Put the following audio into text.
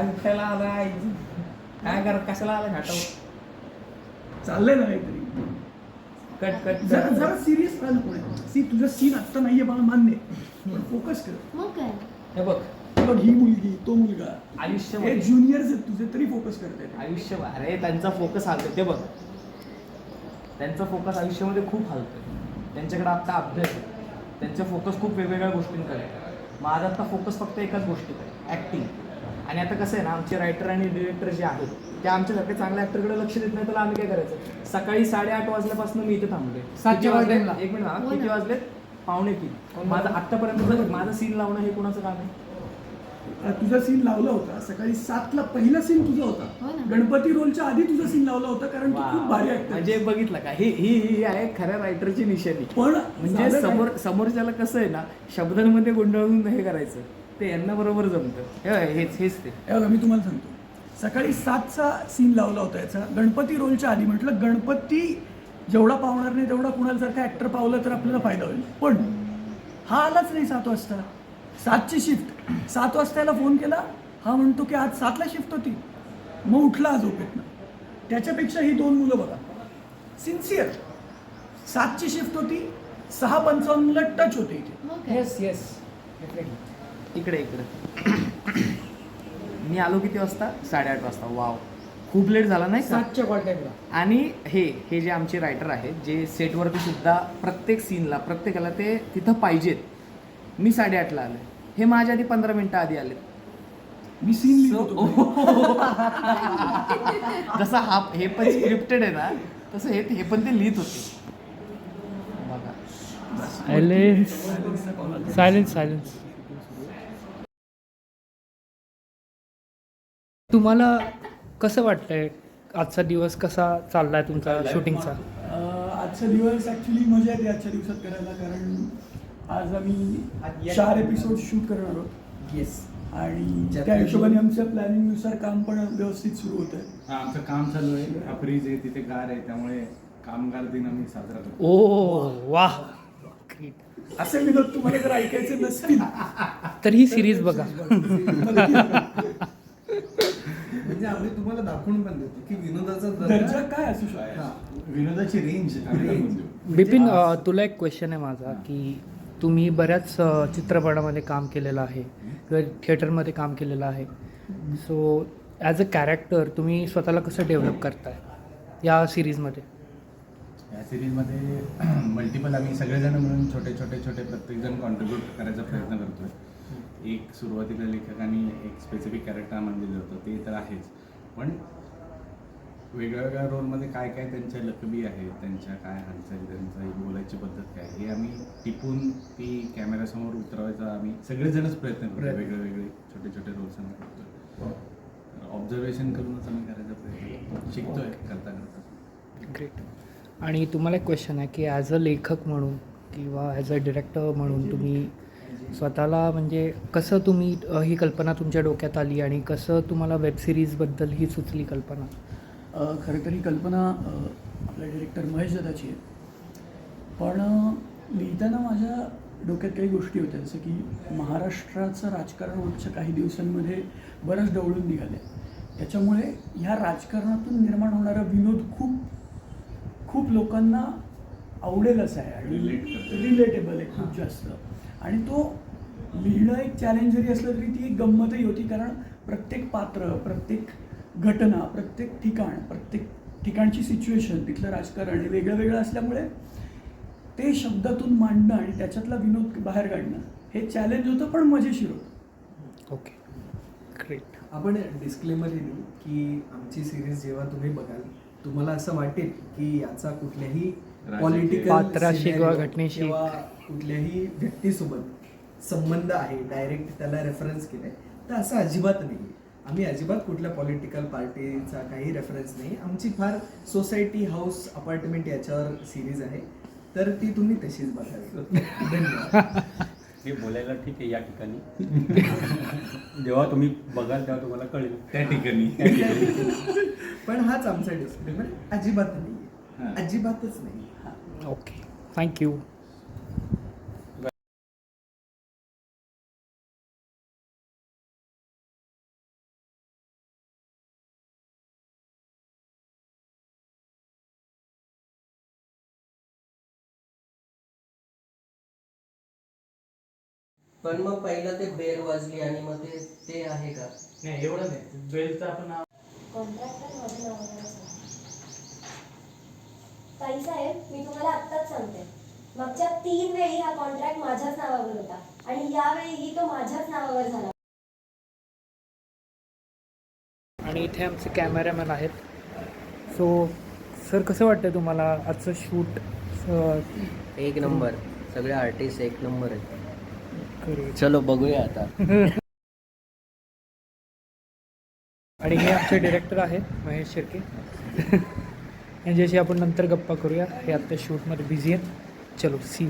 काय उठायला आलाय, काय कर कशाला आलाय घाटाव. चाललंय ना काहीतरी. कट कट जरा जरा सिरियस राहिलं पुढे. सी तुझं सीन आत्ता नाहीये मला मान्य पण फोकस कर. मग काय हे बघ बघ ही मुलगी तो मुलगा आयुष्य ज्युनियर्स आहेत तुझे तरी फोकस करतायत. आयुष्य अरे त्यांचा फोकस हलतोय ते बघ, त्यांचा फोकस आयुष्यामध्ये खूप हलतोय. त्यांच्याकडे आता अभ्यास आहे, त्यांचा फोकस खूप वेगवेगळ्या गोष्टींकडे आहे. माझा आता फोकस फक्त एकाच गोष्टीकडे, ॲक्टिंग. आणि आता कसं आहे ना, आमचे रायटर आणि डिरेक्टर जे आहेत ते आमच्यासारखे चांगल्या ॲक्टरकडे लक्ष देत नाही, तर आम्ही काय करायचं. सकाळी 8:30 वाजल्यापासून मी इथे थांबलोय. 7च्या वाजले. एक मिनिट हा, किती वाजलेत? 5:45. माझं आत्तापर्यंत माझं सीन लावणं हे कोणाचं काम आहे? तुझा सीन लावला होता सकाळी 7ला. पहिला सीन तुझा हो होता ना. गणपती रोलच्या आधी तुझा सीन लावला होता कारण तू खूप भारी ऍक्टर. म्हणजे बघितलं का, ही आहे खऱ्या रायटरची निशाणी. पण म्हणजे झालं काय? समोरच्याला कसं आहे ना, शब्दांमध्ये गुंडाळून हे करायचं, ते यांना बरोबर जमतं. हेच ते. हे बघा मी तुम्हाला सांगतो, सकाळी 7चा सीन लावला होता याचा गणपती रोलच्या आधी. म्हटलं गणपती जेवढा पावणार नाही तेवढा कुणाला सारखा ऍक्टर पावला तर आपल्याला फायदा होईल. पण हा आलाच नाही 7 वाजता. 7ची शिफ्ट. 7 वाजता याला फोन केला, हा म्हणतो की आज 7ला शिफ्ट होती. मग उठला आज झोपेतनं. त्याच्यापेक्षा ही 2 मुलं बघा सिन्सिअर. 7ची शिफ्ट होती, 6:55ला टच होते इथे. मग काय येस इकडे मी आलो किती वाजता? 8:30 वाजता. वाव, खूप लेट झाला नाही का? 7च्या कॉल टाईमला. आणि हे जे आमचे रायटर आहेत, जे सेटवरती सुद्धा प्रत्येक सीनला प्रत्येकाला ते तिथं पाहिजेत. मी 8:30ला आले, हे माझ्या आधी 15 मिनिटं आधी आले. मी सीन लिहितो. जसं हे पण स्क्रिप्टेड आहे ना, तसं हे पण ते लिहित होते. बघा, सायलेन्स. तुम्हाला कसं वाटतंय, आजचा दिवस कसा चाललाय तुमचा शूटिंगचा? आजचा दिवस ॲक्च्युली मजा येते आजच्या दिवसात करायला, कारण आज आम्ही 4 एपिसोड शूट करणार आहोत. येस. आणि त्या हिशोबाने आमच्या प्लॅनिंगनुसार काम पण व्यवस्थित सुरू होतं आहे. आमचं काम चालू आहे. अप्रीज आहे, तिथे गार आहे, त्यामुळे कामगार दिन आम्ही साजरा करतो. ओ वाह, असे विनोद तुम्हाला जर ऐकायचे नसतील तर ही सिरीज बघा. म्हणजे आम्ही तुम्हाला दाखवून पण देतो की विनोदाचा दर्जा काय असू शकतो. विनोदाची रेंज बिपिन, तुला एक क्वेश्चन आहे माझा, की तुम्ही बऱ्याच चित्रपटामध्ये काम केलेलं आहे किंवा थिएटरमध्ये काम केलेलं आहे. सो ॲज अ कॅरेक्टर तुम्ही स्वतःला कसं डेव्हलप करताय या सिरीजमध्ये? या सिरीजमध्ये मल्टिपल आम्ही सगळेजण मिळून छोटे प्रत्येकजण कॉन्ट्रीब्यूट करायचा प्रयत्न करतोय. एक सुरुवातीला लेखकांनी एक स्पेसिफिक कॅरेक्टर आम्हाला दिलं होतं, ते तर आहेच. पण वेगळ्या रोलमध्ये काय त्यांच्या लकबी आहेत, त्यांच्या काय हालचाली, त्यांचा बोलायची पद्धत काय, हे आम्ही टिपून ती कॅमेऱ्यासमोर उतरवायचा आम्ही सगळेजणच प्रयत्न करतो. वेगळे छोटे रोल्स आम्ही करतोय. ऑब्झर्वेशन करूनच आम्ही करायचा प्रयत्न शिकतोय करता. ग्रेट. आणि तुम्हाला एक क्वेश्चन आहे की ॲज अ लेखक म्हणून किंवा ॲज अ डिरेक्टर म्हणून तुम्ही स्वतःला म्हणजे कसं तुम्ही ही कल्पना तुमच्या डोक्यात आली आणि कसं तुम्हाला वेबसिरीजबद्दल ही सुचली कल्पना? खरं तर ही कल्पना आपल्या डिरेक्टर महेश दादाची आहे. पण लिहिताना माझ्या डोक्यात काही गोष्टी होत्या, जसं की महाराष्ट्राचं राजकारण मागच्या काही दिवसांमध्ये बरंच ढवळून निघालं आहे. त्याच्यामुळे ह्या राजकारणातून निर्माण होणारा विनोद खूप लोकांना आवडेल असा आहे आणि रिलेटेबल आहे खूप जास्त. आणि तो लिहिणं एक चॅलेंज जरी असलं तरी ती एक गंमतही होती, कारण प्रत्येक पात्र, प्रत्येक घटना, प्रत्येक ठिकाणची सिच्युएशन, तिथलं राजकारण हे वेगळं असल्यामुळे ते शब्दातून मांडणं आणि त्याच्यातला विनोद बाहेर काढणं हे चॅलेंज होतं, पण मजेशीर होतं. Okay, great. आपण डिस्क्लेमर देऊ की आमची सिरीज जेव्हा तुम्ही बघाल तुम्हाला असं वाटेल की याचा कुठल्याही पॉलिटिकल पात्राशी किंवा घटनेशी किंवा कुठल्याही व्यक्तीसोबत संबंध आहे, डायरेक्ट त्याला रेफरन्स केलाय, तर असं अजिबात नाही. आम्ही अजिबात कुठल्या पॉलिटिकल पार्टीचा काही रेफरन्स नाही. आमची फार सोसायटी, हाऊस, अपार्टमेंट याच्यावर सिरीज आहे, तर ती तुम्ही तशीच बघावी. धन्यवाद. हे बोलायला ठीक आहे या ठिकाणी. जेव्हा तुम्ही बघाल तेव्हा तुम्हाला कळेल त्या ठिकाणी. पण हाच आमचा डिस्क्लेमर, अजिबात नाही, अजिबातच नाही. Okay, thank you. पण मग पहिलं ते बेल वाजली आणि मग ते आहे का? नाही एवढं नाही, बेलचं आपण कॉन्ट्रॅक्टर माझ्या नावावरच आहे. ताईसाहेब, मी तुम्हाला आत्ताच सांगते, मागच्या 3 वेळी हा कॉन्ट्रॅक्ट माझ्याच नावावर होता आणि यावेळीही तो माझ्याच नावावर झाला. आणि इथे आमचे कॅमेरामॅन आहेत. सो सर, कसं वाटतं तुम्हाला आजचं शूट? एक नंबर, सगळे आर्टिस्ट एक नंबर आहेत. करेक्ट. चलो बघूया आता. आणि हे आमचे डिरेक्टर आहेत महेश शिर्के. यांच्याशी आपण नंतर गप्पा करूया. हे आत्ता शूटमध्ये बिझी आहेत. चलो सी.